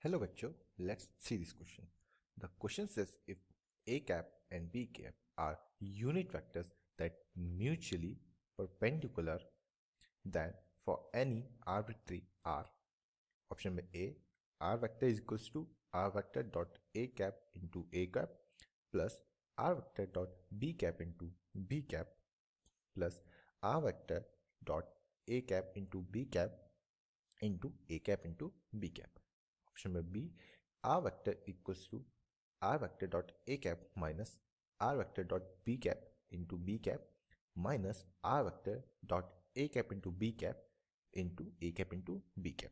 Hello bachcho, let's see this question. The question says if a cap and b cap are unit vectors that mutually perpendicular, then for any arbitrary r, option A, r vector is equals to r vector dot a cap into a cap plus r vector dot b cap into b cap plus r vector dot a cap into b cap into a cap into b cap. Option B, r vector equals to r vector dot a cap minus r vector dot b cap into b cap minus r vector dot a cap into b cap into a cap into b cap.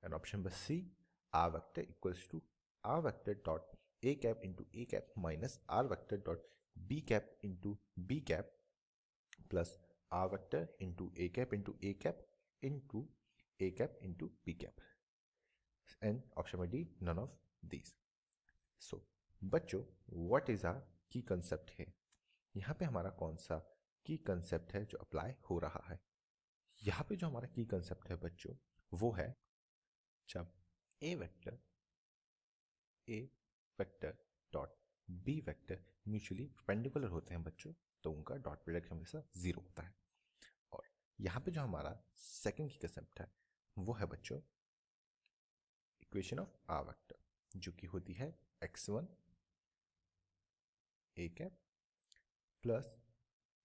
And option C, r vector equals to r vector dot a cap into a cap minus r vector dot b cap into b cap plus r vector into a cap into a cap into a cap into b cap. And option D, none of these. So बच्चों, what is are की concept है? यहाँ पे हमारा कौन सा की concept है जो अप्लाई हो रहा है? यहाँ पे जो हमारा की कंसेप्ट है बच्चों, वो है जब A vector dot B vector mutually perpendicular होते हैं बच्चों, तो उनका डॉट प्रोडक्ट हमेशा जीरो होता है. और यहाँ पे जो हमारा सेकंड की कंसेप्ट है वो है बच्चों इक्वेशन ऑफ आर वेक्टर, जो कि होती है x1 a cap plus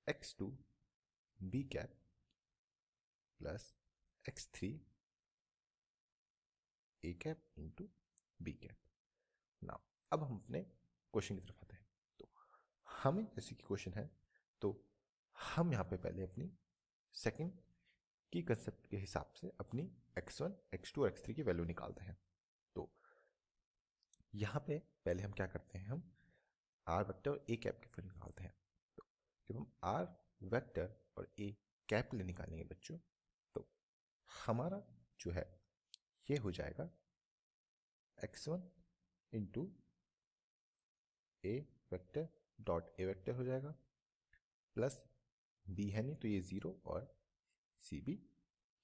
x2 b cap plus x3 a cap into b cap. Now अब हम अपने क्वेश्चन की तरफ आते हैं. तो हमें जैसे कि क्वेश्चन है, तो हम यहाँ पे पहले अपनी सेकंड की कंसेप्ट के हिसाब से अपनी x1, x2 और x3 की वैल्यू निकालते हैं. तो यहाँ पे पहले हम क्या करते हैं, हम आर वेक्टर और ए कैप की वैल्यू निकालते हैं. तो जब हम आर वेक्टर और ए कैप के लिए निकालेंगे बच्चों, तो हमारा जो है ये हो जाएगा x1 into A vector dot A vector हो जाएगा प्लस बी है नहीं तो ये जीरो और सी बी,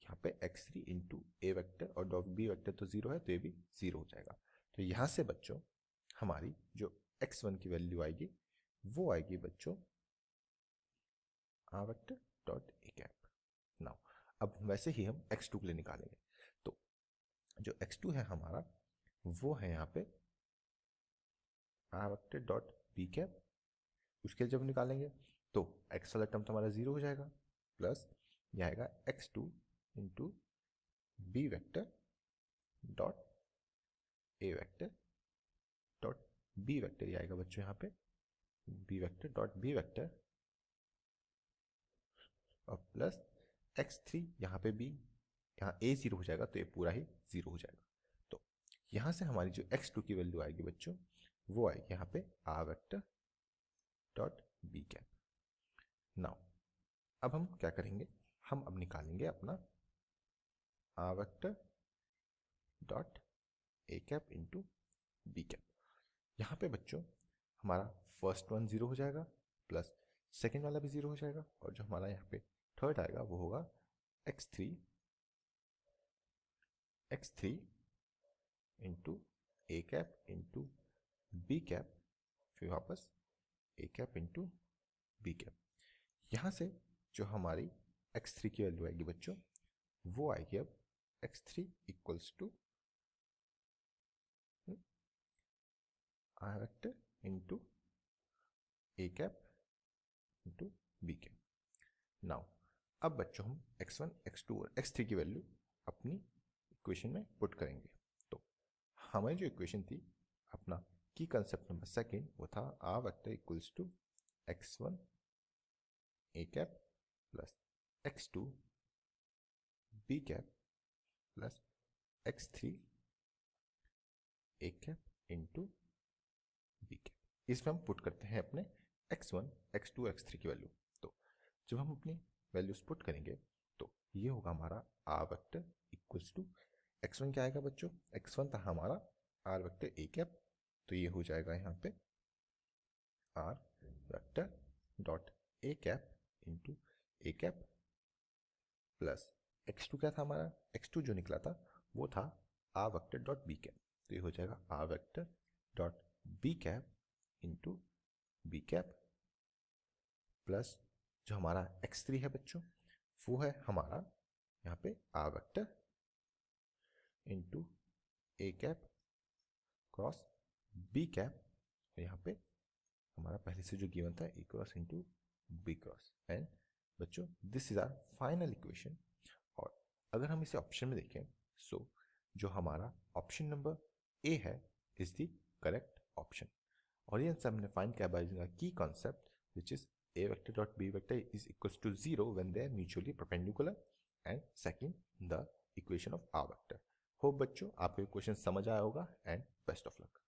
यहाँ पे x3 इंटू ए वेक्टर और डॉट बी वेक्टर तो जीरो है तो ये भी जीरो हो जाएगा. तो यहाँ से बच्चों हमारी जो x1 की वैल्यू आएगी वो आएगी बच्चों R vector dot A cap. Now अब वैसे ही हम x2 के लिए निकालेंगे. तो जो x2 है हमारा वो है यहाँ पे are vector dot B cap. उसके लिए जब निकालेंगे तो x वाला टर्म तो हमारा जीरो हो जाएगा प्लस यह आएगा x2 into B vector dot A vector dot B vector. ये आएगा बच्चों यहाँ पे B vector dot B vector और प्लस x3, यहाँ पे बी, यहाँ a जीरो हो जाएगा तो ये पूरा ही जीरो हो जाएगा. तो यहाँ से हमारी जो x2 की वैल्यू आएगी बच्चों वो आएगी यहाँ पे are vector dot B cap. Now अब हम क्या करेंगे, हम अब निकालेंगे अपना R vector dot A cap into B cap. यहाँ पे बच्चों हमारा फर्स्ट वन जीरो हो जाएगा प्लस सेकेंड वाला भी जीरो हो जाएगा और जो हमारा यहाँ पे थर्ड आएगा वो होगा x3 into A cap into B cap फिर वापस ए कैप इंटू बी कैप. यहाँ से जो हमारी x3 की वैल्यू आएगी बच्चों वो आएगी अब x3 equals to R vector into A cap into B cap. Now अब बच्चों हम x1, x2 और x3 की वैल्यू अपनी इक्वेशन में पुट करेंगे. तो हमारी जो इक्वेशन थी अपना की कंसेप्ट नंबर सेकेंड वो था R vector equals to x1 A cap plus x2 B cap plus x3 A cap into B cap. इसमें हम पुट करते हैं अपने x1, x2, x3 की वैल्यू. तो जब हम अपनी वैल्यूज पुट करेंगे तो ये होगा हमारा are vector equals to x1 क्या आएगा बच्चों, x1 था हमारा आर वेक्टर ए कैप, तो ये हो जाएगा यहाँ पे are vector dot A cap into A cap plus x2 क्या था हमारा, x2 जो निकला था वो था R vector dot B cap. तो ये हो जाएगा R vector dot B cap into B cap plus जो हमारा x3 है बच्चों वो है हमारा यहाँ पे are vector into A cap cross B cap, यहाँ पे हमारा पहले से जो गिवन था A cross into B cross. And बच्चों this is our final equation. और अगर हम इसे ऑप्शन में देखें सो जो हमारा ऑप्शन नंबर ए है इज द करेक्ट ऑप्शन। और ये हमने फाइंड किया बाय यूजिंग अ की concept which is a vector dot b vector is equals to 0 when they are mutually perpendicular, and second the equation of r vector. Hope बच्चों आपको question समझ आया होगा एंड बेस्ट ऑफ लक।